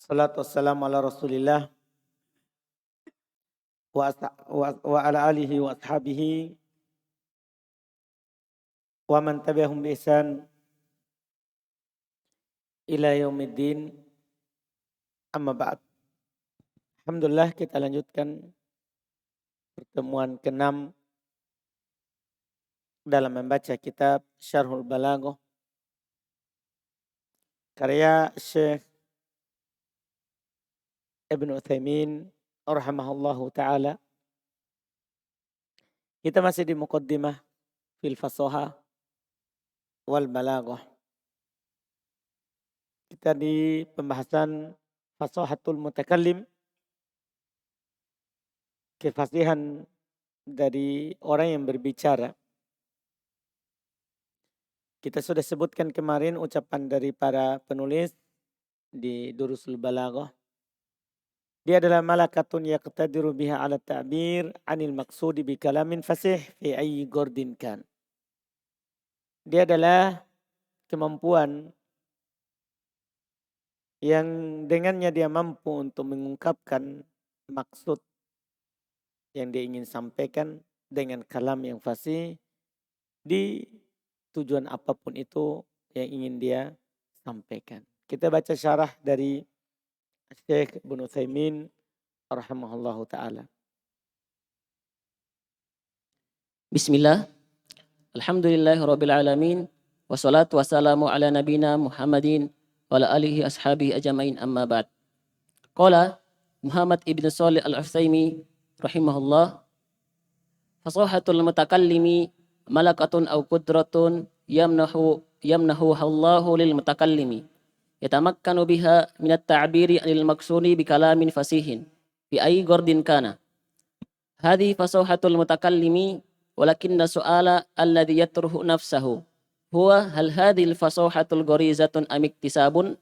Salatu wassalamu ala Rasulillah wa ala alihi wa ashabihi wa man tabi'ahum bi ihsan ila yaumiddin, amma ba'd. Alhamdulillah, kita lanjutkan pertemuan ke-6 dalam membaca kitab Syarhul Balaghah karya Syekh Ibnu Utsaimin rahimahullahu taala. Kita masih di muqaddimah fil fasahah wal balaghah. Kita di pembahasan fasahatul mutakallim, kefasihan dari orang yang berbicara. Kita sudah sebutkan kemarin ucapan dari para penulis di Durusul Balaghah. Dia adalah malakatun yaqtadiru biha ala ta'bir anil maqsudi bi kalamin fasih fi ayyi gordin kan. Dia adalah kemampuan yang dengannya dia mampu untuk mengungkapkan maksud yang dia ingin sampaikan dengan kalam yang fasih di tujuan apapun itu yang ingin dia sampaikan. Kita baca syarah dari Syekh Ibnu Utsaimin rahimahullahu taala. Bismillah. Alhamdulillahirabbil alamin wassalatu wassalamu ala nabina Muhammadin wa ala alihi ashabihi ajmain, amma ba'd. Qala Muhammad ibn Shalih al-Utsaimin rahimahullah, fasahatul mutakallimi malakatun aw qudratun yamnahu Allahu lil mutakallimi yatamakkanu biha min at-ta'biri 'anil maqsudi bi kalamin fasihin fi ayyi gordin kana. Hadhihi fasahatul mutakallimi walakinna su'ala alladhi yatruhu nafsahu huwa hal hadhihi al-fasahatul gharizatun am iktisabun?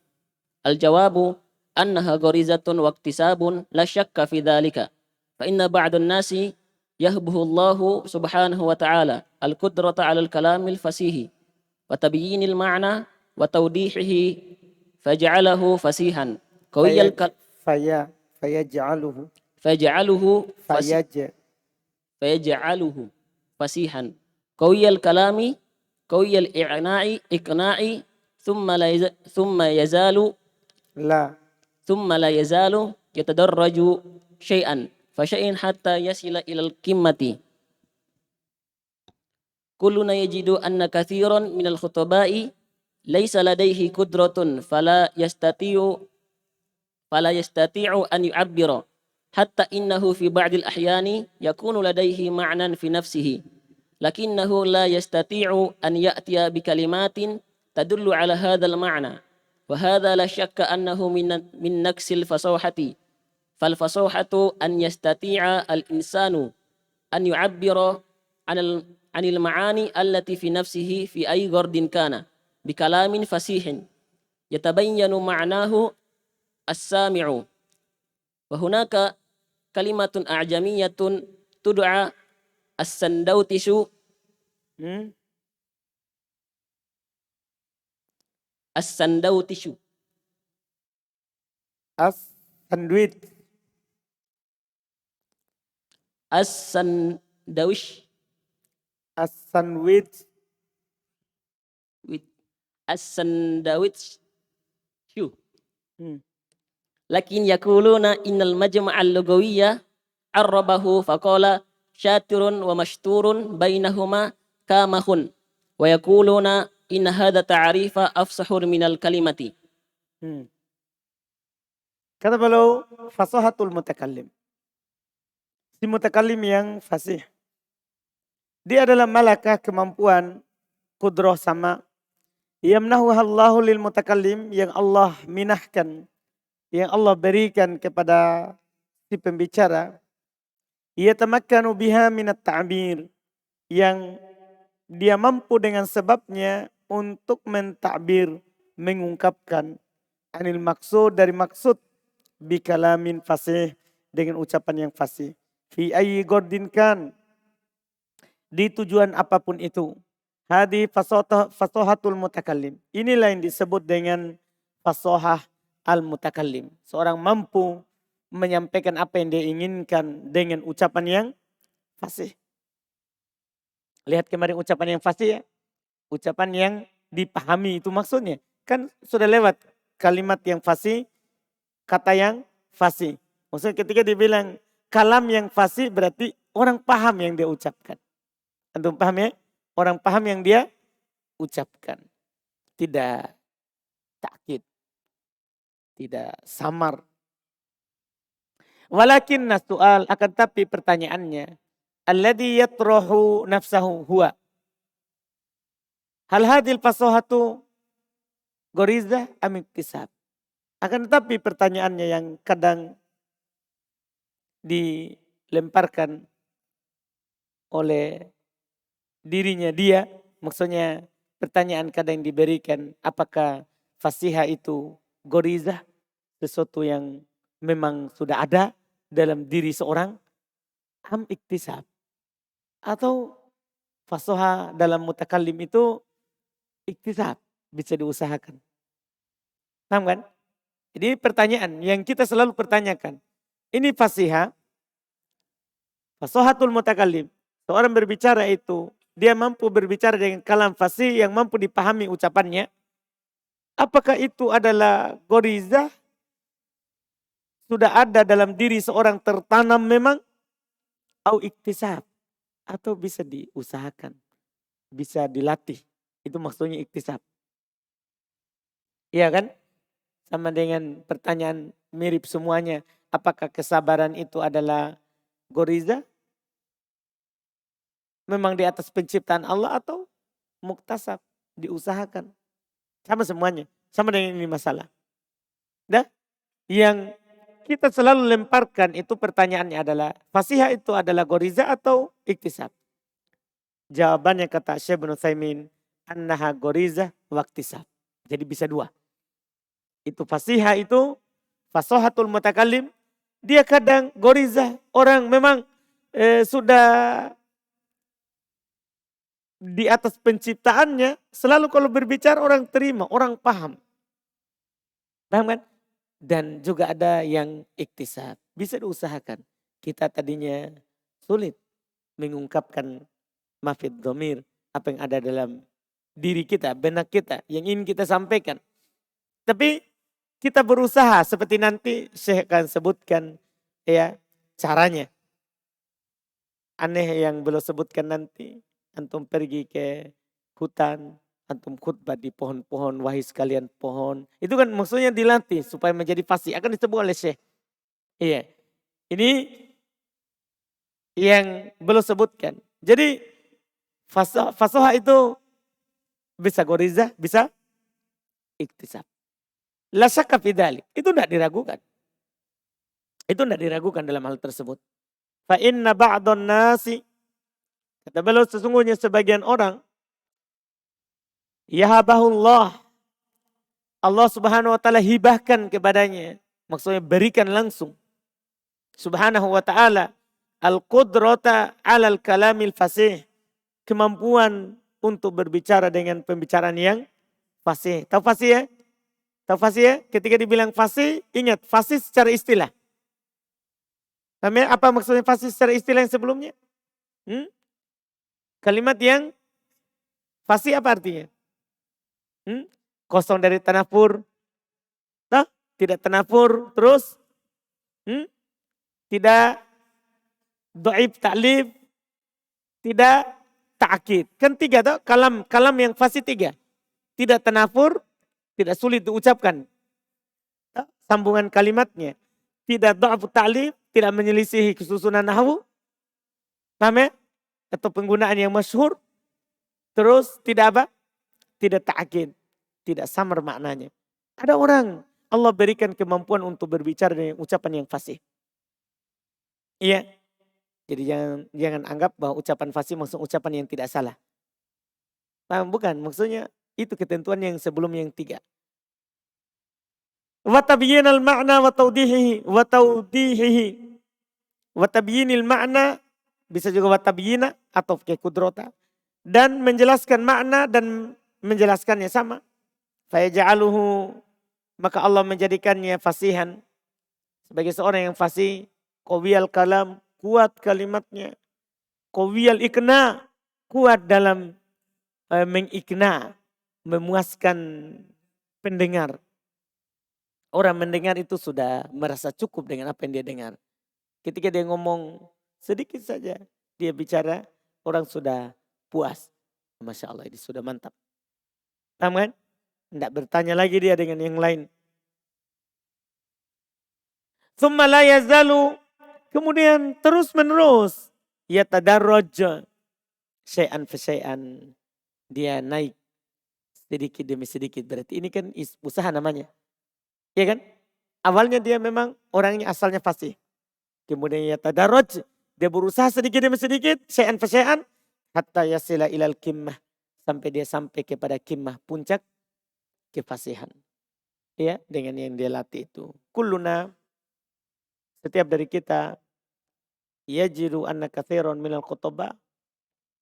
Al-jawabu annaha gharizatun wa iktisabun la syakka fi dhalika. Fa inna ba'dun nasi yahbuhu Allahu subhanahu wa ta'ala al-qudrata 'ala al-kalamil fasihi wa tabyinil ma'na wa tawdihihi faj'alahu fasihan qawiyal fayaj'aluhu fasihan qawiyal kalami qawiyal iqna'i thumma la yazalu yatadarraju syai'an fa syai'in hatta yasila ilal qimmati. Kulluna yajidu anna kathiran minal khutaba'i laysa ladaihi qudratun fala yastati'u an yu'abbira hatta innahu fi ba'dil ahyani yakunu ladaihi ma'nan fi nafsihi lakinnahu la yastati'u an ya'tiya bi kalimatin tadullu ala hadzal ma'na wa hadza la syakka annahu min naksil fasahati. Fal fasahatu an yastati'a al insanu an yu'abbira anil ma'ani allati fi nafsihi fi ayyi gordin kana bi kalamin fasihin yatabayyanu ma'nahu as-sami'u. Wa hunaka kalimatun a'jamiyatun tud'a as-sandawtishu as-sandawtishu as-sandawich lakin yaquluna innal majma'al lugawiyya arrabahu faqala syatirun wa mashturun bainahuma kamahun wa yaquluna inna hadha ta'rifa afsahur minal kalimati. Kata beliau, fasahatul mutakallim, si mutakallim yang fasih, dia adalah malakah, kemampuan, qudrah sama, yamnahu Allahu lil mutakallim, yang Allah minahkan, yang Allah berikan kepada si pembicara, yatamakkanu biha minat ta'bir, yang dia mampu dengan sebabnya untuk mentakbir, mengungkapkan, anil maksud, dari maksud, bi kalamin fasih, dengan ucapan yang fasih, fi ayyi gordin kan, di tujuan apapun itu. Hadi fasahatul mutakallim, inilah yang disebut dengan fasahah al-mutakallim. Seorang mampu menyampaikan apa yang dia inginkan dengan ucapan yang fasih. Lihat kemarin ucapan yang fasih ya. Ucapan yang dipahami itu maksudnya. Kan sudah lewat kalimat yang fasih, kata yang fasih. Maksudnya ketika dibilang kalam yang fasih berarti orang paham yang dia ucapkan. Antum paham ya? Orang paham yang dia ucapkan. Tidak takkid. Tidak samar. Walakin nasu'al akan tapi pertanyaannya. Alladhi yatrahu nafsahu huwa. Hal hadil fasahatu gorizah am iktisab. Akan tetapi pertanyaannya yang kadang dilemparkan oleh dirinya dia. Maksudnya pertanyaan kadang diberikan apakah fasihah itu gorizah. Sesuatu yang memang sudah ada dalam diri seorang. Am iktisab. Atau fasoha dalam mutakallim itu iktisab. Bisa diusahakan. Paham kan? Jadi pertanyaan yang kita selalu pertanyakan. Ini fasihah. Fasohatul mutakallim. Seorang berbicara itu. Dia mampu berbicara dengan kalam fasih yang mampu dipahami ucapannya. Apakah itu adalah gorizah? Sudah ada dalam diri seorang tertanam memang. Au iktisab. Atau bisa diusahakan. Bisa dilatih. Itu maksudnya iktisab. Iya kan? Sama dengan pertanyaan mirip semuanya. Apakah kesabaran itu adalah goriza? Memang di atas penciptaan Allah atau muktasab? Diusahakan. Sama semuanya. Sama dengan ini masalah. Dah? Yang kita selalu lemparkan itu pertanyaannya adalah. Fasihah itu adalah goriza atau iktisab? Jawabannya kata Syekh Ibnu Utsaimin. Annaha goriza waktisab. Jadi bisa dua. Itu fasihah itu, fasohatul mutakallim. Dia kadang goriza. Orang memang sudah di atas penciptaannya. Selalu kalau berbicara orang terima, orang paham. Paham kan? Dan juga ada yang iktisab. Bisa diusahakan. Kita tadinya sulit mengungkapkan mafid dhamir. Apa yang ada dalam diri kita, benak kita. Yang ingin kita sampaikan. Tapi kita berusaha seperti nanti Syekh akan sebutkan ya caranya. Aneh yang belum sebutkan nanti. Antum pergi ke hutan. Antum khutbah di pohon-pohon. Wahai sekalian pohon. Itu kan maksudnya dilatih supaya menjadi fasih. Akan disebut oleh Syekh. Iya. Ini yang belum sebutkan. Jadi fasoha itu bisa goriza, bisa iktisab. La syakka fi dzalik. Itu tidak diragukan. Itu tidak diragukan dalam hal tersebut. Fa inna ba'dhan nasi, kata beliau sesungguhnya sebagian orang, yahabahullah, Allah subhanahu wa ta'ala hibahkan kepadanya. Maksudnya berikan langsung. Subhanahu wa ta'ala. Al-qudrata alal kalamil fasih. Kemampuan untuk berbicara dengan pembicaraan yang fasih. Tahu fasih ya? Tahu fasih ya? Ketika dibilang fasih, ingat fasih secara istilah. Namanya apa maksudnya fasih secara istilah yang sebelumnya? Kalimat yang fasih apa artinya? Kosong dari tanafur. Tidak tanafur. Terus tidak dhaif ta'lif. Tidak ta'kid. Kan tiga toh? Kalam yang fasih tiga. Tidak tanafur. Tidak sulit diucapkan. Sambungan kalimatnya. Tidak dha'fu ta'lif. Tidak menyelisihi kesusunan nahwu. Paham ya? Atau penggunaan yang masyhur. Terus tidak apa? Tidak ta'kid. Tidak samar maknanya. Ada orang. Allah berikan kemampuan untuk berbicara dengan ucapan yang fasih. Iya. Jadi jangan anggap bahwa ucapan fasih maksud ucapan yang tidak salah. Paham? Bukan. Maksudnya itu ketentuan yang sebelum yang tiga. Wa tabyinal ma'na wa tawdihihi. Wa tawdihihi. Wa tabyinil ma'na. Bisa juga wa tabyina atau ke kudrota. Dan menjelaskan makna dan menjelaskannya sama. Fayaja'aluhu maka Allah menjadikannya fasihan. Sebagai seorang yang fasih, qawiyal kalam, kuat kalimatnya. Qawiyal ikna, kuat dalam mengikna, memuaskan pendengar. Orang mendengar itu sudah merasa cukup dengan apa yang dia dengar. Ketika dia ngomong sedikit saja, dia bicara, orang sudah puas. Masya Allah, ini sudah mantap. Paham kan? Tidak bertanya lagi dia dengan yang lain. Tsumma la yazalu, kemudian terus menerus yatadarraj, syai'an fa syai'an, dia naik sedikit demi sedikit. Berarti ini kan usaha namanya. Ya kan? Awalnya dia memang orangnya asalnya fasih. Kemudian yatadarraj, dia berusaha sedikit demi sedikit, syai'an fa syai'an, hatta yasila ilal kimmah, sampai dia sampai kepada kimmah, puncak kefasihan. Ya, dengan yang dia latih itu. Kulluna, setiap dari kita, yajidu anna katsiran minal khutaba,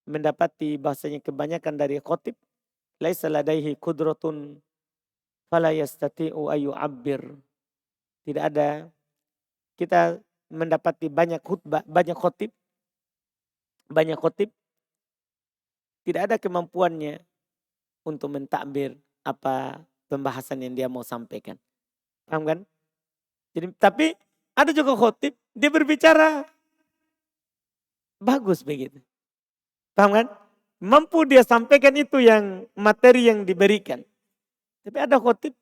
mendapati bahasanya kebanyakan dari khotib, laisa ladaihi kudratun fala yastati'u ayyu'abbir. Tidak ada, kita mendapati banyak khutbah, banyak khotib, tidak ada kemampuannya untuk mentakbir apa pembahasan yang dia mau sampaikan. Paham kan? Jadi, tapi ada juga khotib, dia berbicara bagus begitu. Paham kan? Mampu dia sampaikan itu yang materi yang diberikan. Tapi ada khotib,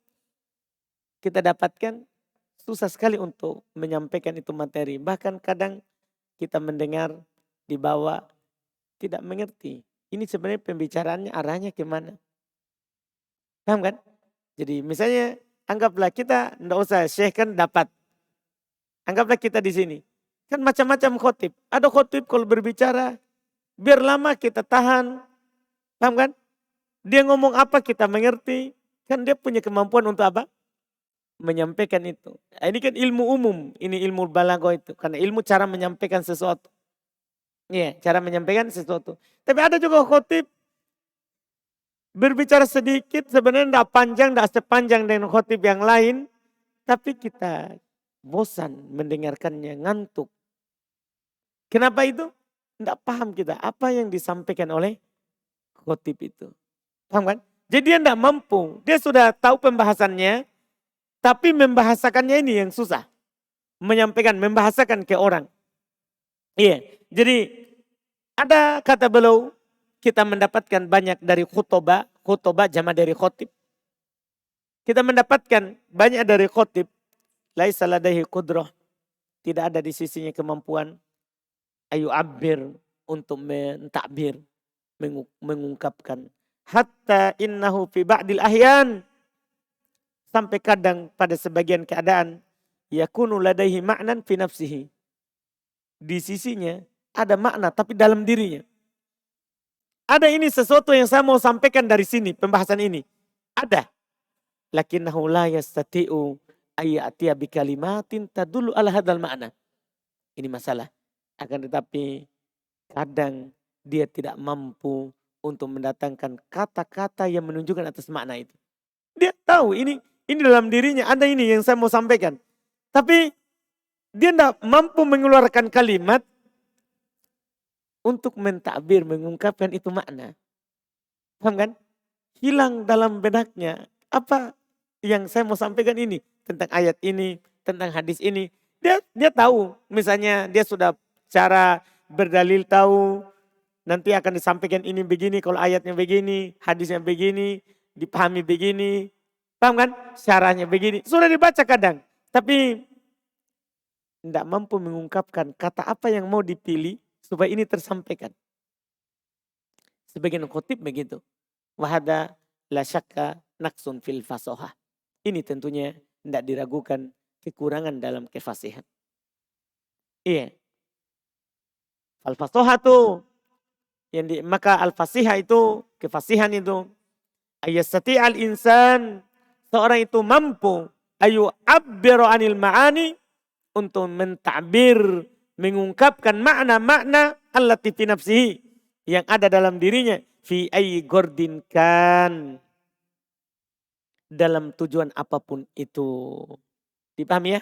kita dapatkan susah sekali untuk menyampaikan itu materi. Bahkan kadang kita mendengar di bawah tidak mengerti. Ini sebenarnya pembicaraannya arahnya kemana. Paham kan? Jadi misalnya anggaplah kita tidak usah syekh kan dapat. Anggaplah kita di sini. Kan macam-macam khotib. Ada khotib kalau berbicara biar lama kita tahan. Paham kan? Dia ngomong apa kita mengerti. Kan dia punya kemampuan untuk apa? Menyampaikan itu. Ini kan ilmu umum. Ini ilmu balaghah itu. Karena ilmu cara menyampaikan sesuatu. Iya, cara menyampaikan sesuatu. Tapi ada juga khotib berbicara sedikit, sebenarnya tidak panjang, tidak sepanjang dengan khotib yang lain. Tapi kita bosan mendengarkannya, ngantuk. Kenapa itu? Tidak paham kita apa yang disampaikan oleh khotib itu. Paham kan? Jadi dia tidak mampu. Dia sudah tahu pembahasannya, tapi membahasakannya ini yang susah. Menyampaikan, membahasakan ke orang. Iya, jadi ada kata beliau, kita mendapatkan banyak dari khutbah jama dari khotib. Kita mendapatkan banyak dari khotib, laisa ladaihi qudrah, tidak ada di sisinya kemampuan ayu abir untuk mentakbir, mengungkapkan. Hatta innahu fi ba'dil ahyan, sampai kadang pada sebagian keadaan yakunu ladaihi ma'nan fi nafsihi, di sisinya ada makna tapi dalam dirinya. Ada ini sesuatu yang saya mau sampaikan dari sini, pembahasan ini. Ada. Lakinnahu la yastati'u ayyatiya bikalimatin tadullu ala hadzal ma'na. Ini masalah. Akan tetapi kadang dia tidak mampu untuk mendatangkan kata-kata yang menunjukkan atas makna itu. Dia tahu ini dalam dirinya ada ini yang saya mau sampaikan. Tapi dia tidak mampu mengeluarkan kalimat untuk mentakbir, mengungkapkan itu makna. Paham kan? Hilang dalam benaknya. Apa yang saya mau sampaikan ini? Tentang ayat ini, tentang hadis ini. Dia tahu, misalnya dia sudah cara berdalil tahu. Nanti akan disampaikan ini begini, kalau ayatnya begini, hadisnya begini, dipahami begini. Paham kan? Caranya begini. Sudah dibaca kadang. Tapi tidak mampu mengungkapkan kata apa yang mau dipilih supaya ini tersampaikan. Sebagian khotib begitu. Wahada la syakka naqsun fil fasohah. Ini tentunya tidak diragukan kekurangan dalam kefasihan. Iya. Al-fasohah itu maka al-fasihah itu, kefasihan itu ayastati al-insan, seorang itu mampu ayu abbiru anil ma'ani, untuk mentakbir, mengungkapkan makna-makna allati fi nafsihi, yang ada dalam dirinya, fi ayyi gordin kan, dalam tujuan apapun itu. Dipahami ya?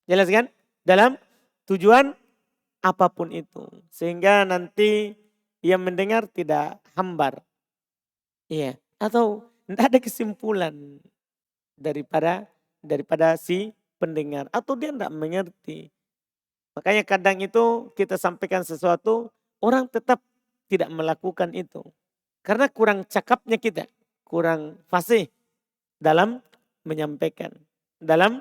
Jelas kan? Dalam tujuan apapun itu. Sehingga nanti yang mendengar tidak hambar. Iya. Atau tidak ada kesimpulan daripada si pendengar. Atau dia tidak mengerti. Makanya kadang itu kita sampaikan sesuatu, orang tetap tidak melakukan itu. Karena kurang cakapnya kita. Kurang fasih dalam menyampaikan. Dalam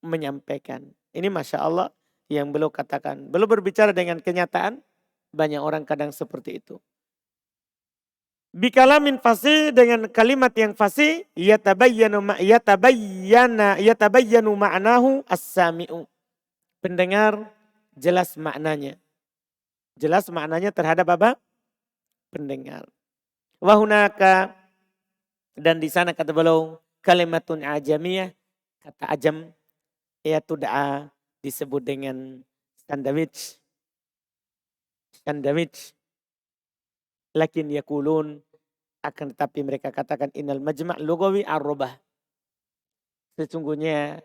menyampaikan. Ini Masya Allah yang beliau katakan. Beliau berbicara dengan kenyataan, banyak orang kadang seperti itu. Bikalamin fasih, dengan kalimat yang fasih, yatabayyanu ma'nahu as-sami'u. Pendengar jelas maknanya. Jelas maknanya terhadap apa? Pendengar. Wahunaka, dan di sana kata beliau, kalimatun ajamiyah, kata ajam, yaitu da'a disebut dengan sandwich. Sandwich. Lakin yakulun, akan tetapi mereka katakan innal majma' lugawi ar-rubah. Sesungguhnya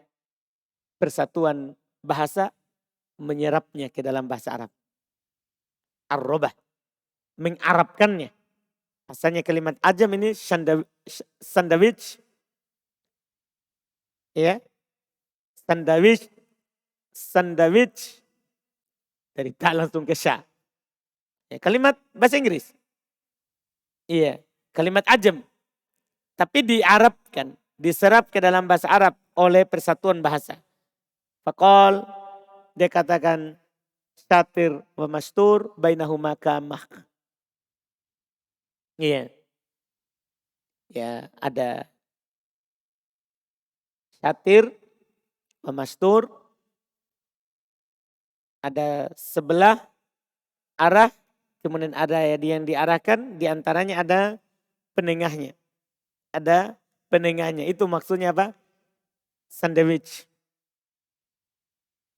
persatuan bahasa menyerapnya ke dalam bahasa Arab. Ar-rubah, mengarabkannya. Asalnya kalimat ajam ini sandwich. Ya. Sandwich dari ta langsung ke sya. Ya, kalimat bahasa Inggris. Iya, kalimat ajam. Tapi diarabkan, diserap ke dalam bahasa Arab oleh persatuan bahasa. Faqal, dia katakan syatir wa mastur bainahuma kamah. Iya. Ya, ada syatir wa mastur, ada sebelah arah, kemudian ada yang diarahkan, diantaranya ada penengahnya. Ada penengahnya, itu maksudnya apa? Sandwich.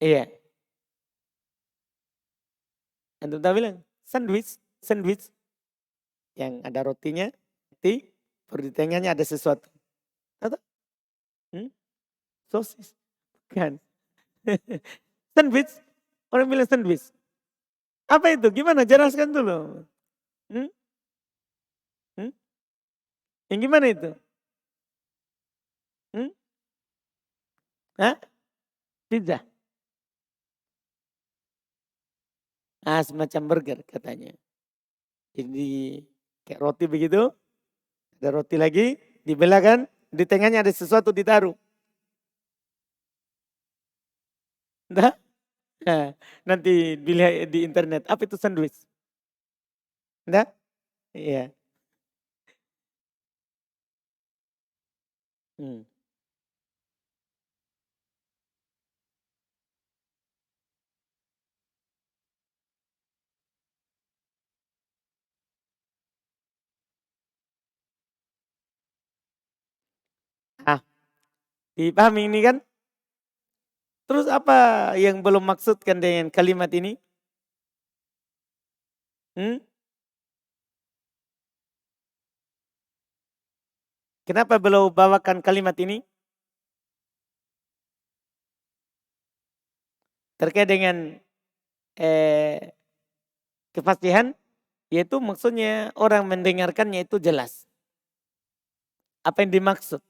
Iya. Antum tahu bilang sandwich. Yang ada rotinya, roti, baru di tengahnya ada sesuatu. Atau? Sosis. Bukan. Sandwich. Orang bilang sandwich. Apa itu? Gimana? Jelaskan dulu. Yang gimana itu? Hah? Pizza. Semacam burger katanya. Jadi kayak roti begitu. Ada roti lagi, dibelah kan. Di tengahnya ada sesuatu ditaruh. Nah, nanti dilihat di internet. Apa itu sandwich? Nah, iya. Dipahami ini kan? Terus apa yang belum maksudkan dengan kalimat ini? Kenapa belum bawakan kalimat ini? Terkait dengan kepastian, yaitu maksudnya orang mendengarkannya itu jelas. Apa yang dimaksud?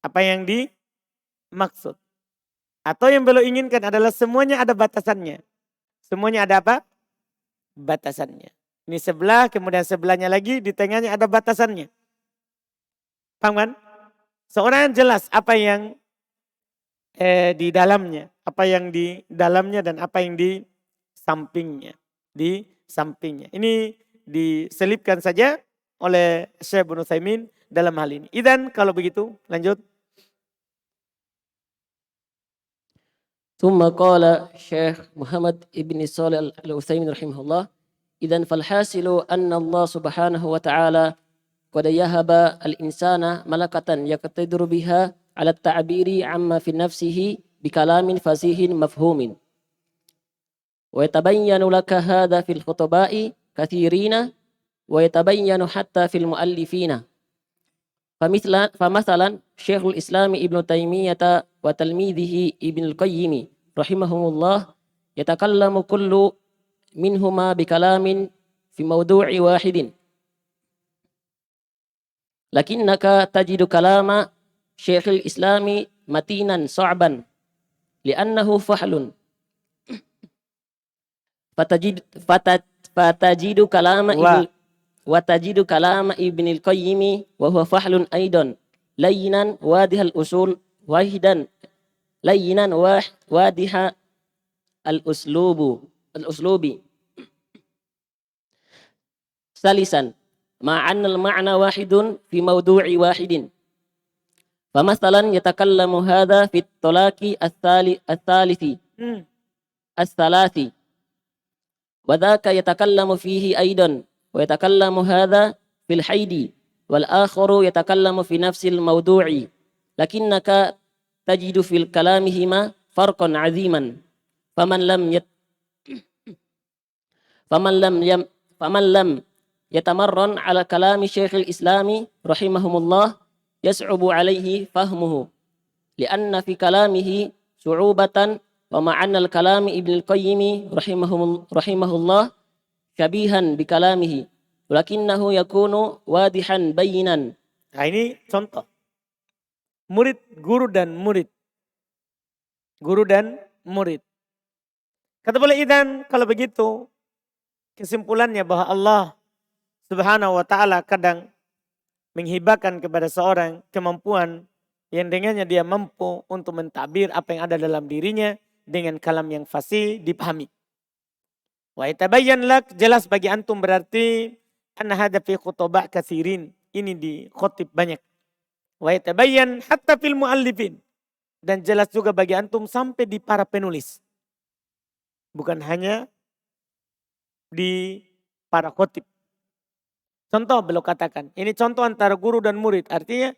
Apa yang dimaksud? Atau yang beliau inginkan adalah semuanya ada batasannya. Semuanya ada apa? Batasannya. Ini sebelah, kemudian sebelahnya lagi, di tengahnya ada batasannya. Paham kan? Seorang yang jelas apa yang di dalamnya. Apa yang di dalamnya dan apa yang di sampingnya. Di sampingnya. Ini diselipkan saja oleh Syekh Ibnu Utsaimin dalam hal ini. Idan kalau begitu, lanjut. ثم قال الشيخ محمد بن صالح العثيمين رحمه الله إذن فالحاصل أن الله سبحانه وتعالى قد يهب الإنسان ملكة يقتدر بها على التعبير عما في نفسه بكلام فصيح مفهوم ويتبين لك هذا في الخطباء كثيرين ويتبين حتى في المؤلفين فمثلا شيخ الإسلام ابن تيمية وتلميذه ابن القيم رحمهم الله يتكلم كل منهما بكلام في موضوع واحد، لكنك تجد كلام شيخ الإسلام متينا صعبا لأنه فحل، فتجد كلام Wa. وتجد كلام ابن القيم وهو فحل أيضا لينا واضح الأصول واحدا لينا واضح الأسلوب ثالثا مع أن المعنى واحد في موضوع واحد، فمثلا يتكلم هذا في الطلاق الثلاث وذاك يتكلم فيه أيضا، ويتكلم هذا في الحيض والآخر يتكلم في نفس الموضوع، لكنك تجد في كلامهما فرقا عظيما، فمن لم يتمرن على كلام شيخ الإسلام رحمهم الله يصعب عليه فهمه، لأن في كلامه صعوبة، ومع أن الكلام ابن القيم رحمه الله شبيها بكلامه ولكنه يكون واضحا بينا. Nah ini contoh. Murid, guru dan murid. Guru dan murid. Kata boleh idan kalau begitu kesimpulannya bahwa Allah Subhanahu wa ta'ala kadang menghibahkan kepada seorang kemampuan yang dengannya dia mampu untuk mentakbir apa yang ada dalam dirinya dengan kalam yang fasih dipahami. Wa yatabayyan lak, jelas bagi antum berarti anna hadza fi khutbah katsirin, ini di khotib banyak. Wa yatabayyan hatta fil muallifin, dan jelas juga bagi antum sampai di para penulis. Bukan hanya di para khotib. Contoh beliau katakan, ini contoh antara guru dan murid. Artinya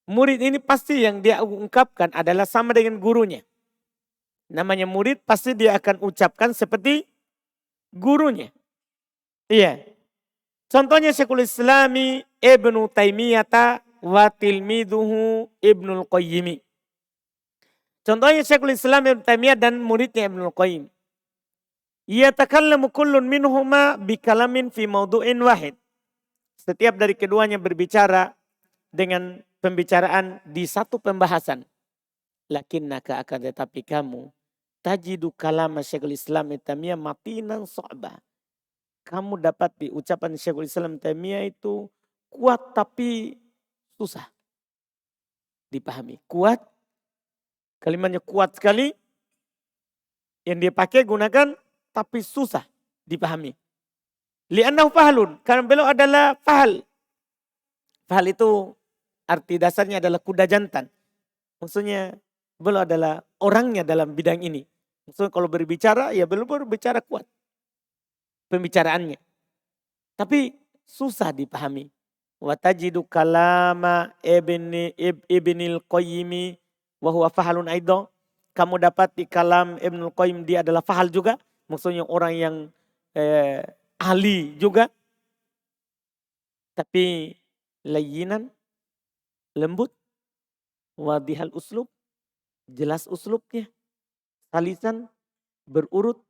murid ini pasti yang dia ungkapkan adalah sama dengan gurunya. Namanya murid pasti dia akan ucapkan seperti gurunya. Iya. Contohnya Syekhul Islami Ibnu Taimiyah wa tilmiduhu Ibnul Qayyim. Contohnya Syekhul Islam Ibnu Taimiyah dan muridnya Ibnul Qayyim. Yatakallamu kullun minhuma bikalamin fi maudu'in wahid. Setiap dari keduanya berbicara dengan pembicaraan di satu pembahasan. Lakinnaka, akan tetapi kamu tajidu kalama Syekhul Islam Ibnu Taimiyah matinan so'bah. Kamu dapat di ucapan Syekhul Islam Ibnu Taimiyah itu kuat tapi susah dipahami. Kuat, kalimatnya kuat sekali. Yang dia pakai gunakan tapi susah dipahami. Li'annahu fahlun, karena beliau adalah fahal. Fahal itu arti dasarnya adalah kuda jantan. Maksudnya beliau adalah orangnya dalam bidang ini. Maksudnya kalau berbicara, ya beliau berbicara kuat pembicaraannya. Tapi susah dipahami. Wa tajidu kalama Ibnil Qayyim wa huwa fahalun aidan. Kamu dapat di kalam Ibnul Qayyim dia adalah fahal juga. Maksudnya orang yang ahli juga. Tapi layyinan, lembut, wadihal uslub, jelas uslubnya, salisan, berurut.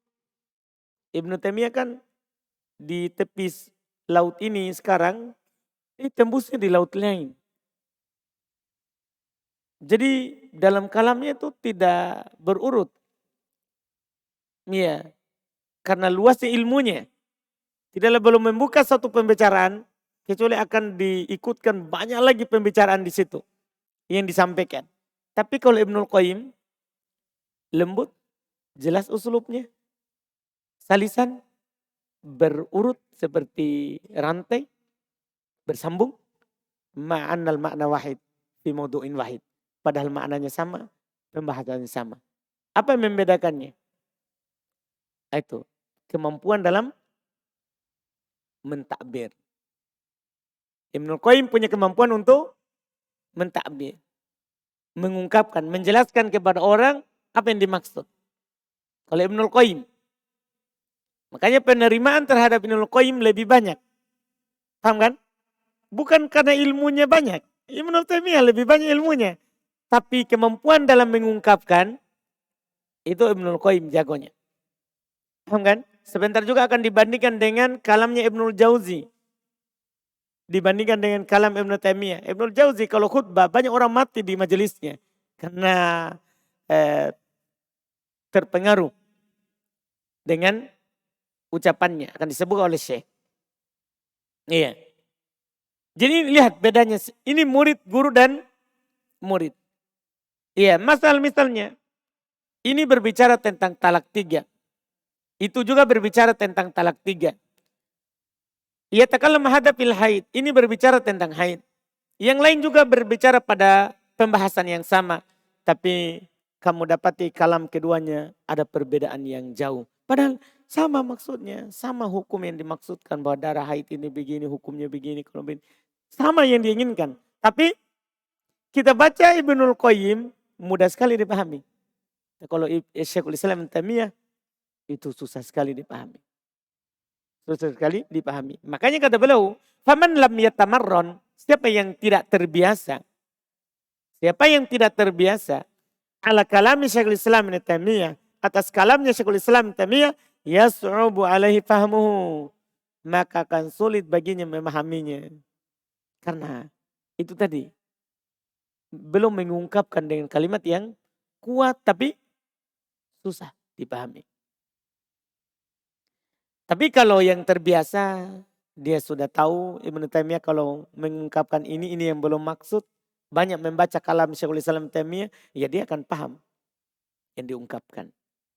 Ibnu Taimiyah kan di tepi laut ini sekarang, ini tembusnya di laut lain. Jadi dalam kalamnya itu tidak berurut. Iya, karena luasnya ilmunya. Tidaklah belum membuka satu pembicaraan, kecuali akan diikutkan banyak lagi pembicaraan di situ yang disampaikan. Tapi kalau Ibnul Qayyim, lembut, jelas usulubnya, salisan, berurut seperti rantai, bersambung, ma'annal makna wahid, fi maudu'in wahid. Padahal maknanya sama, pembahasannya sama. Apa yang membedakannya? Itu kemampuan dalam mentakbir. Ibnul Qayyim punya kemampuan untuk mentakbir, mengungkapkan, menjelaskan kepada orang apa yang dimaksud. Kalau Ibnul Qayyim, makanya penerimaan terhadap Ibnul Qayyim lebih banyak. Paham kan? Bukan karena ilmunya banyak, Ibnu Taimiyah lebih banyak ilmunya. Tapi kemampuan dalam mengungkapkan, itu Ibnul Qayyim jagonya. Paham kan? Sebentar juga akan dibandingkan dengan kalamnya Ibnul Jauzi. Dibandingkan dengan kalam Ibnu Taimiyah. Ibnul Jauzi kalau khutbah banyak orang mati di majelisnya. Karena terpengaruh dengan ucapannya. Akan disebut oleh Syekh. Iya. Jadi lihat bedanya. Ini murid, guru dan murid. Iya, misalnya. Ini berbicara tentang talak 3. Itu juga berbicara tentang talak 3. Ya takallam hadapil haid. Ini berbicara tentang haid. Yang lain juga berbicara pada pembahasan yang sama. Tapi kamu dapati kalam keduanya ada perbedaan yang jauh. Padahal sama maksudnya. Sama hukum yang dimaksudkan bahwa darah haid ini begini, hukumnya begini. Kalau begini. Sama yang diinginkan. Tapi kita baca Ibnul Qayyim mudah sekali dipahami. Kalau Syekhul Islam Taimiyah itu susah sekali dipahami. Susah sekali dipahami. Makanya kata beliau, faman lam yatamarron, siapa yang tidak terbiasa. Siapa yang tidak terbiasa ala kalami Syekhul Islam Taimiyah, atas kalamnya Syekhul Islam Taimiyah, yas'ubu alaihi fahmuhu. Maka akan sulit baginya memahaminya. Karena itu tadi belum mengungkapkan dengan kalimat yang kuat tapi susah dipahami. Tapi kalau yang terbiasa, dia sudah tahu Ibnu Taimiyah kalau mengungkapkan ini yang belum maksud. Banyak membaca kalam Syekhul Islam Taimiyah, ya dia akan paham yang diungkapkan.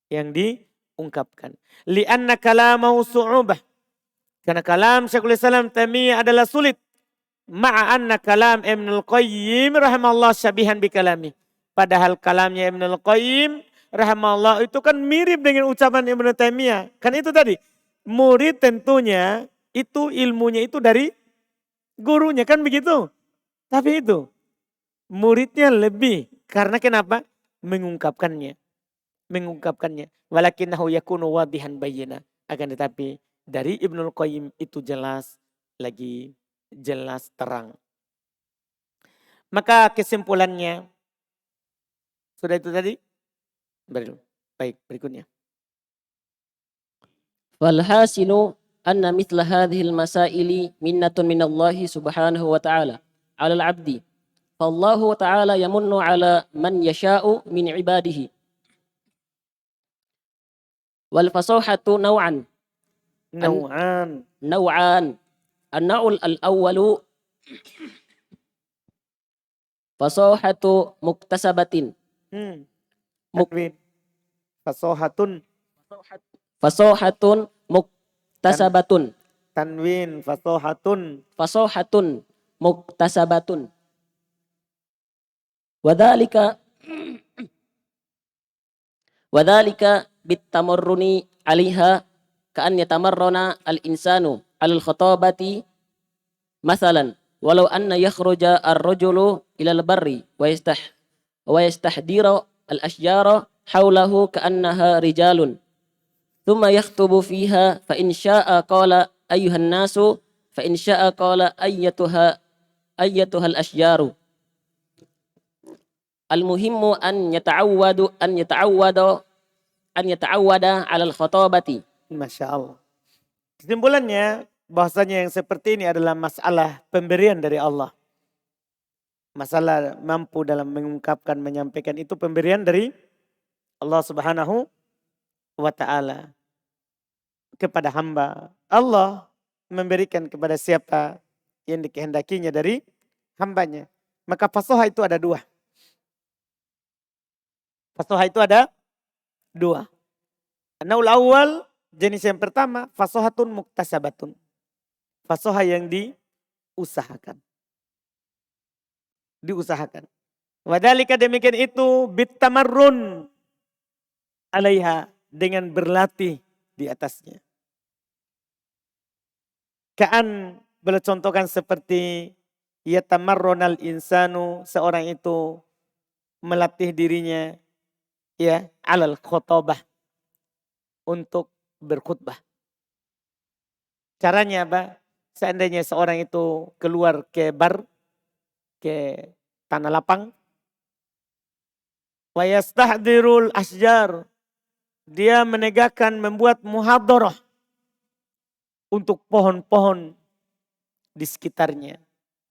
Yang diungkapkan. Lianna kalamahu su'ubah. Karena kalam Syekhul Islam Taimiyah adalah sulit. Ma'anna kalam Ibnul Qayyim rahimallahu syabihan bi kalami. Padahal kalamnya Ibnul Qayyim rahimallahu itu kan mirip dengan ucapan Ibnu Taimiyah. Kan itu tadi. Murid tentunya itu ilmunya itu dari gurunya kan begitu. Tapi itu muridnya lebih. Karena kenapa? Mengungkapkannya. Walakinahu yakunu wadihan bayyina. Akan tetapi dari Ibnul Qayyim itu jelas lagi. Jelas terang. Maka kesimpulannya. Sudah itu tadi? Baik, berikutnya. Walhasilu anna mithla hadhil masaili minnatun minallahi subhanahu wa ta'ala ala al-abdi. Fallahu ta'ala yamunnu ala man yasha'u min ibadihi. Wal fasahatu naw'an. Naw'an. An-naw'ul al-awwalu fasahatu muktasabatin. Fasahatun. Fasahatun muktasabatun. Tanwin fasahatun. Fasahatun muktasabatun. Wadhalika bitamarruni 'alaiha ka'an yatamarrana al-insanu 'alal khatabati masalan walau anna yakhruja ar-rajulu ila al-barri wa yastahdira al-ashjara hawlahu ka'annaha rijalun thumma yakhtubu fiha fa in syaa'a qala ayyuhan nasu fa in syaa'a qala ayyatuha al-ashjaru. Al-muhimmu an yata'awwada 'ala al-khatabati. Masya Allah. Kesimpulannya bahasanya yang seperti ini adalah masalah pemberian dari Allah. Masalah mampu dalam mengungkapkan, menyampaikan itu pemberian dari Allah Subhanahu wa ta'ala kepada hamba. Allah memberikan kepada siapa yang dikehendakinya dari hambanya. Maka fasoha itu ada 2. Fasoha itu ada 2. Naul awal jenis yang pertama fasohatun muktasabatun. Fasoha yang diusahakan. Wadhalika demikian itu bitamarrun alaiha dengan berlatih di atasnya. Ka'an beliau contohkan seperti yatamarronal insanu, seorang itu melatih dirinya ya alal khutbah untuk berkhutbah. Caranya apa? Seandainya seorang itu keluar ke bar ke tanah lapang. Wa yastahdirul asjar. Dia menegakkan, membuat muhadharah untuk pohon-pohon di sekitarnya.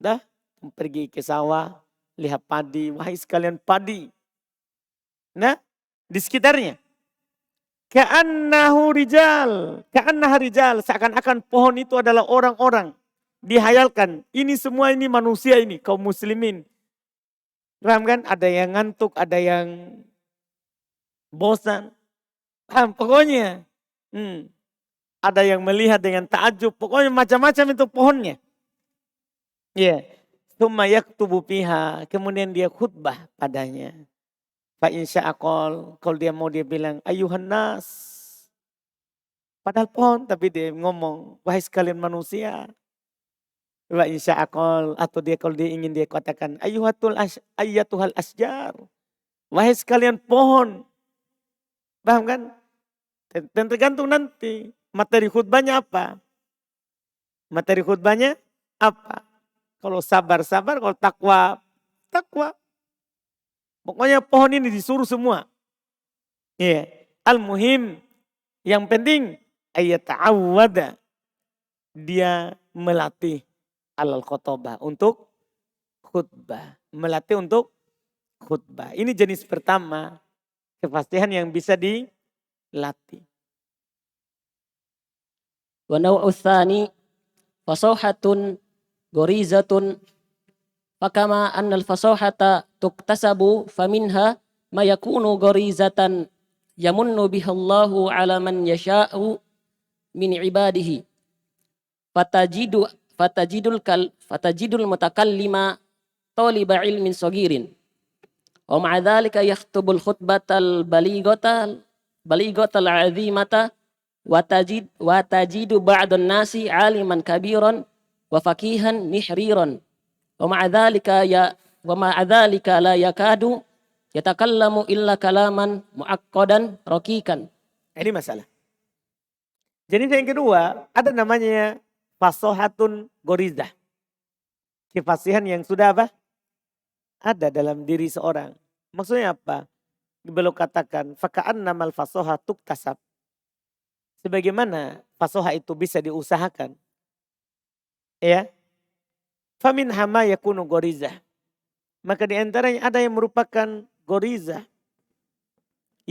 Dah, pergi ke sawah, lihat padi, wahai sekalian padi. Nah, di sekitarnya. Ka'annahu rijal, ka'annaha rijal, seakan-akan pohon itu adalah orang-orang. Dihayalkan, ini semua ini manusia ini, kaum muslimin. Paham kan? Ada yang ngantuk, ada yang bosan. Paham? Pokoknya. Ada yang melihat dengan takjub, pokoknya macam-macam itu pohonnya. Iya. Tsumma yaktubu fiha, kemudian dia khutbah padanya. Fa insya'aqol, kalau dia mau dia bilang ayuhan nas. Padahal pohon tapi dia ngomong wahai sekalian manusia. Wa insya'aqol, atau dia kalau dia ingin dia katakan ayyatuhal asjar. Wahai sekalian pohon. Paham kan? Dan tergantung nanti materi khutbahnya apa. Materi khutbahnya apa. Kalau sabar-sabar, kalau takwa, takwa. Pokoknya pohon ini disuruh semua. Iya. Al-muhim. Yang penting ayat ta'awwada. Dia melatih alal khutbah untuk khutbah. Melatih untuk khutbah. Ini jenis pertama. Kepastian yang bisa dilatih. Wa naw'u tsani fasahatun gharizatun fakama annal fasahata tuktasabu faminha ma yakunu gharizatan yamunnu bihallahu ala man yasha'u min ibadihi fatajidul mutakallima taliba ilmin sagirin wa ma'a dhalika yakhtubul khutbatal baligotal azimata wa tajidu ba'dun nasi aliman kabiran wa faqihan nihriran wa ma'a dhalika la yakadu yatakallamu illa kalaman muaqqadan raqiqan. Ini masalah. Jadi yang kedua, ada namanya fasohatun gorizah. Kefasihan yang sudah apa? Ada dalam diri seorang. Maksudnya apa? Beliau katakan, faka'annamal fasoha tuktasab. Sebagaimana fasoha itu bisa diusahakan. Ya. Famin hama yakunu gorizah. Maka di antaranya ada yang merupakan gorizah.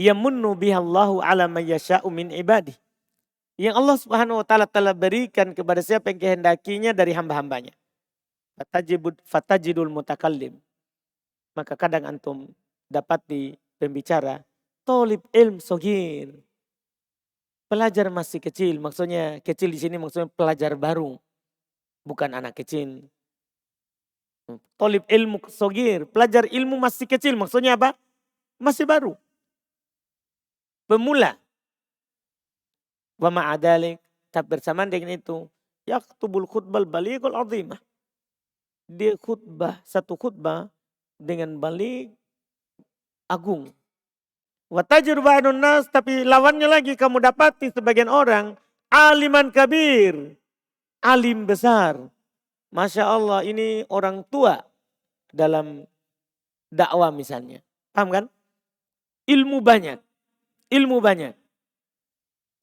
Yamunnu bihallahu ala man yasha'u min ibadih. Yang Allah Subhanahu wa taala telah berikan kepada siapa yang kehendakinya dari hamba-hambanya. Fatajidul mutakallim. Maka kadang antum dapat di pembicara tolib ilm sogir. Pelajar masih kecil, maksudnya kecil di sini maksudnya pelajar baru. Bukan anak kecil. Tolib ilmu sogir, pelajar ilmu masih kecil, maksudnya apa? Masih baru. Pemula. Wa ma'adalik, tapi bersamaan dengan itu, yaktubul khutbal balighul azimah. Dia khutbah, satu khutbah dengan balik agung. Wa tajir ba'dun nas, tapi lawannya lagi kamu dapati sebagian orang aliman kabir, alim besar. Masya Allah, ini orang tua dalam dakwah misalnya. Paham kan? Ilmu banyak. Ilmu banyak.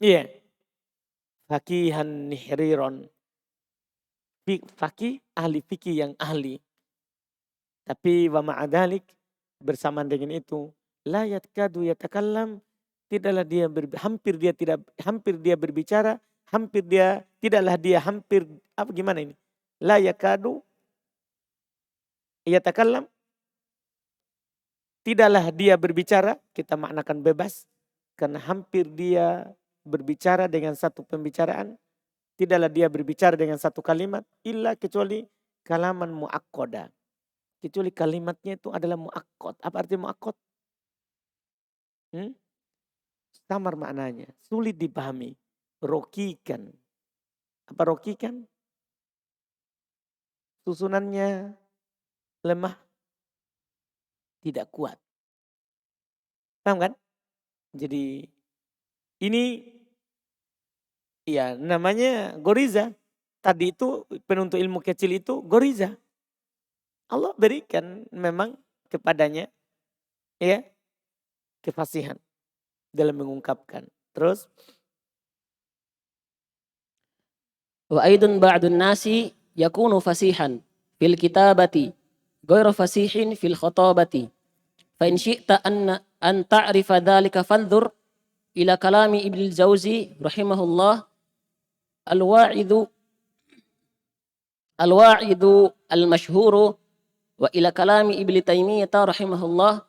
Iya. Fakihan nihriron. Fakih, ahli fikih yang ahli. Tapi wa ma'adalik, bersamaan dengan itu, la yatkadu yatakallam, tidaklah dia hampir dia berbicara, tidaklah dia hampir, apa gimana ini? La yakadu yatakallam, tidaklah dia berbicara, kita maknakan bebas, karena hampir dia berbicara dengan satu pembicaraan, tidaklah dia berbicara dengan satu kalimat, illa kecuali kalaman muaqqada. Kecuali kalimatnya itu adalah muaqqad. Apa arti muaqqad? Samar maknanya, sulit dipahami. Rokikan. Apa rokikan? Susunannya lemah, tidak kuat. Paham kan? Jadi ini ya namanya goriza. Tadi itu penuntut ilmu kecil itu goriza. Allah berikan memang kepadanya ya kefasihan dalam mengungkapkan. Terus Wa aidun ba'dun nasi yakunu fasihan fil kitabati ghairu fasihin fil khatabati. Fa in syi'ta an ta'rifa dhalika fanzur ila kalami Ibnu Jauzi rahimahullah al-wa'idhu al-mashhuru wa ila kalami Ibnu Taimiyah rahimahullah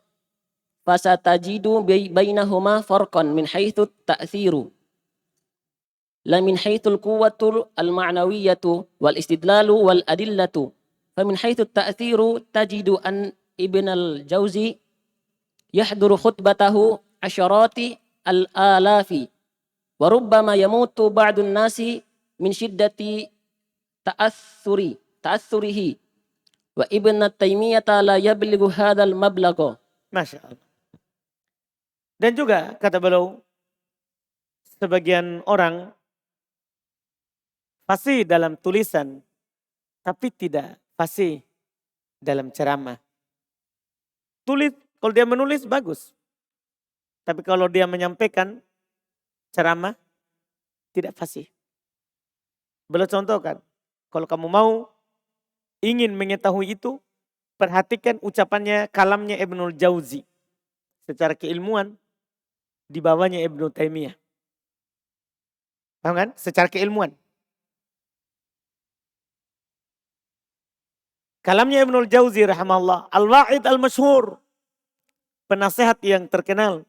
fasatajidu bainahuma farqan min haitsu ta'thiru la min haitsul quwwatu al-ma'nawiyyatu wal istidlalu wal adillatu famin haitsu ta'thiru tajidu an Ibn al-Jauzi yahduru khutbatahu asyarati al-alafi wa rubbama yamutu ba'dun nasi min syiddati ta'assurihi wa Ibn Taimiyah la yablighu hadzal mablagha. Masya Allah. Dan juga kata beliau, sebagian orang fasih dalam tulisan, tapi tidak fasih dalam ceramah. Kalau dia menulis bagus. Tapi kalau dia menyampaikan ceramah, tidak fasih. Beliau contohkan, kalau kamu mau ingin mengetahui itu, perhatikan ucapannya, kalamnya Ibnul Jauzi. Secara keilmuan, di bawahnya Ibnu Taimiyah. Paham kan? Secara keilmuan. Kalamnya Ibnul Jauzi rahimahullah, Al-Wa'id Al-Masyhur, penasehat yang terkenal.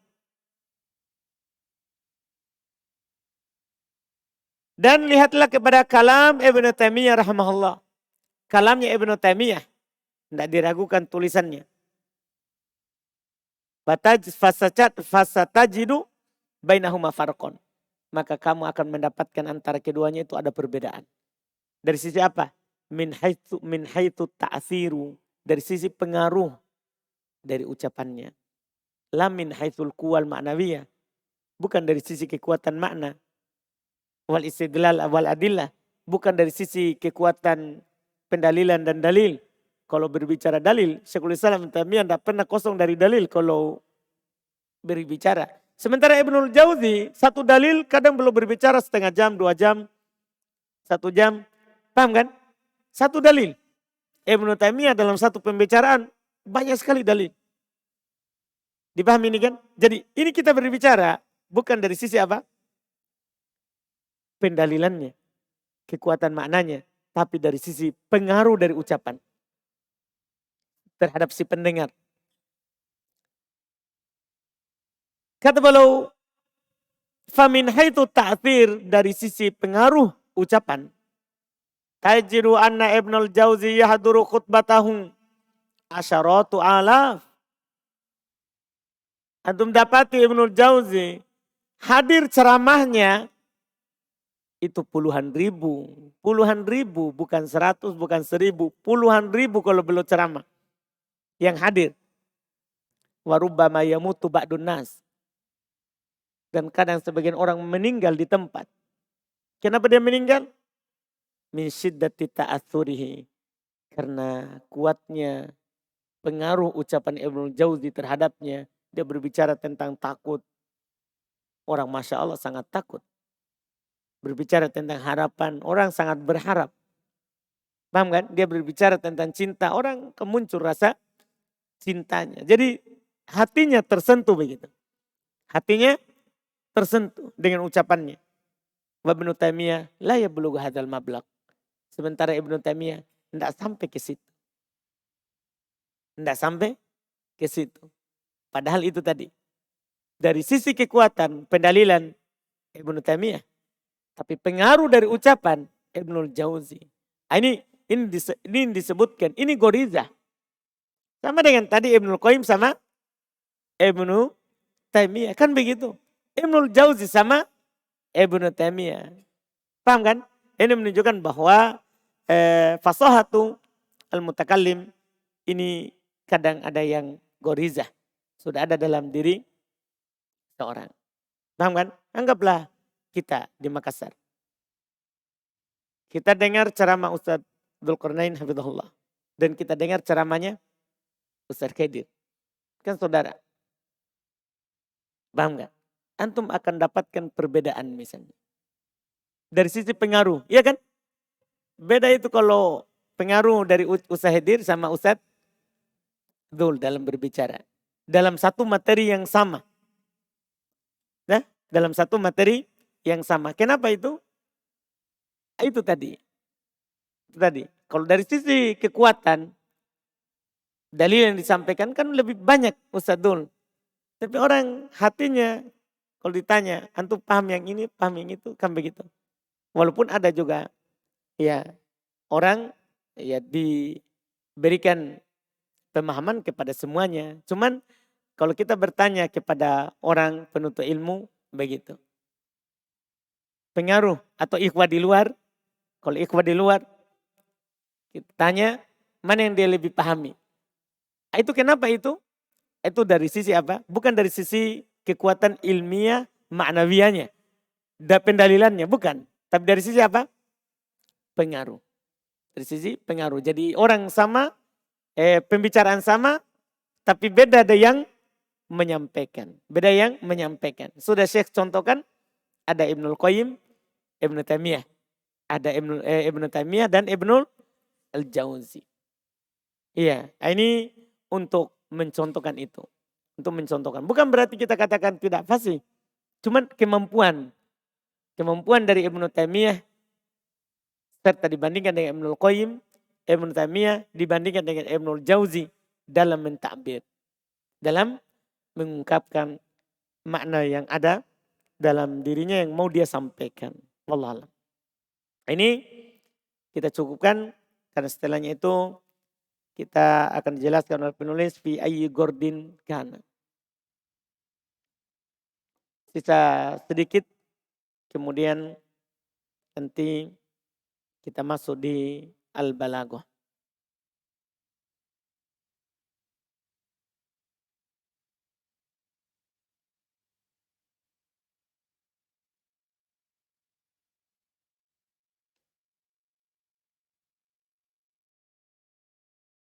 Dan lihatlah kepada kalam Ibnu Taimiyah rahimahullah. Kalamnya Ibnu Taimiyah, tidak diragukan tulisannya. Fasatajidu bainahuma farqon. Maka kamu akan mendapatkan antara keduanya itu ada perbedaan. Dari sisi apa? Min haitsu ta'thiru. Dari sisi pengaruh dari ucapannya. La min haitsul quwal ma'nawiyah. Bukan dari sisi kekuatan makna. Wal istidlal wal adillah. Bukan dari sisi kekuatan pendalilan dan dalil. Kalau berbicara dalil, Syekhul Islam Taimiyah tidak pernah kosong dari dalil kalau berbicara. Sementara Ibnul Jauzi, satu dalil kadang belum berbicara setengah jam, 2 jam, 1 jam. Paham kan? Satu dalil. Ibnu Taimiyah dalam satu pembicaraan banyak sekali dalil. Dipahami ini kan? Jadi ini kita berbicara bukan dari sisi apa? Pendalilannya, kekuatan maknanya. Tapi dari sisi pengaruh dari ucapan terhadap si pendengar. Kata beliau, famin haitsu ta'thir, dari sisi pengaruh ucapan. Tajidu anna Ibnul Jauzi yahduru khutbatahu asyaratu alaf. Antum dapati Ibnul Jauzi hadir ceramahnya itu puluhan ribu. Puluhan ribu, bukan 100, bukan 1000. Puluhan ribu kalau belum ceramah yang hadir. Warubbama yamutu ba'dun nas. Dan kadang sebagian orang meninggal di tempat. Kenapa dia meninggal? Min syiddati ta'athurihi. Karena kuatnya pengaruh ucapan Ibnul Jauzi terhadapnya. Dia berbicara tentang takut. Orang Masya Allah sangat takut. Berbicara tentang harapan, orang sangat berharap. Paham kan? Dia berbicara tentang cinta, orang kemuncul rasa cintanya. Jadi hatinya tersentuh begitu. Hatinya tersentuh dengan ucapannya. Wa Ibnu Taimiyah la yablughu hadzal mablagh. Sementara Ibnu Taimiyah tidak sampai ke situ. Tidak sampai ke situ. Padahal itu tadi. Dari sisi kekuatan pendalilan Ibnu Taimiyah. Tapi pengaruh dari ucapan Ibnul Jauzi. Ini disebutkan. Ini goriza. Sama dengan tadi Ibnul Qayyim sama Ibnu Taimiyah. Kan begitu. Ibnul Jauzi sama Ibnu Taimiyah. Paham kan? Ini menunjukkan bahwa fasahatu al-mutakallim ini kadang ada yang goriza. Sudah ada dalam diri seorang. Paham kan? Anggaplah kita di Makassar. Kita dengar ceramah Ustadz Dzulqarnain hafizahullah. dan kita dengar ceramahnya Ustaz Khadir. Kan saudara. Paham nggak? Antum akan dapatkan perbedaan misalnya. Dari sisi pengaruh, iya kan? Beda itu kalau pengaruh dari Ustaz Khadir sama Ustaz Dzul dalam berbicara. Dalam satu materi yang sama. Nah, dalam satu materi yang sama. Kenapa itu? Itu tadi. Itu tadi. Kalau dari sisi kekuatan, dalil yang disampaikan kan lebih banyak Ustaz Dzul. Tapi orang hatinya kalau ditanya, antum paham yang ini, paham yang itu, kan begitu. Walaupun ada juga ya orang ya diberikan pemahaman kepada semuanya. Cuman kalau kita bertanya kepada orang penuntut ilmu, begitu. Pengaruh atau ikhwah di luar, kalau ikhwah di luar, kita tanya mana yang dia lebih pahami. Itu kenapa itu? Itu dari sisi apa? Bukan dari sisi kekuatan ilmiah, maknawiyahnya, pendalilannya, bukan. Tapi dari sisi apa? Pengaruh. Dari sisi pengaruh. Jadi orang sama, pembicaraan sama, tapi beda ada yang menyampaikan. Beda yang menyampaikan. Sudah Syekh contohkan, ada Ibnul Qayyim, Ibnu Taimiyah. Ada Ibnu Taimiyah dan Ibnul Al-Jauzi. Iya, ini untuk mencontohkan itu. Untuk mencontohkan. Bukan berarti kita katakan tidak fasih. Cuman kemampuan. Kemampuan dari Ibnu Taimiyah serta dibandingkan dengan Ibnul Qayyim, Ibnu Taimiyah dibandingkan dengan Ibnul Jauzi dalam mentakbir. Dalam mengungkapkan makna yang ada dalam dirinya yang mau dia sampaikan. Wallahualam. Ini kita cukupkan karena setelahnya itu kita akan dijelaskan oleh penulis fi ayyi gordin kana. Sisa sedikit kemudian nanti kita masuk di al-balaghah.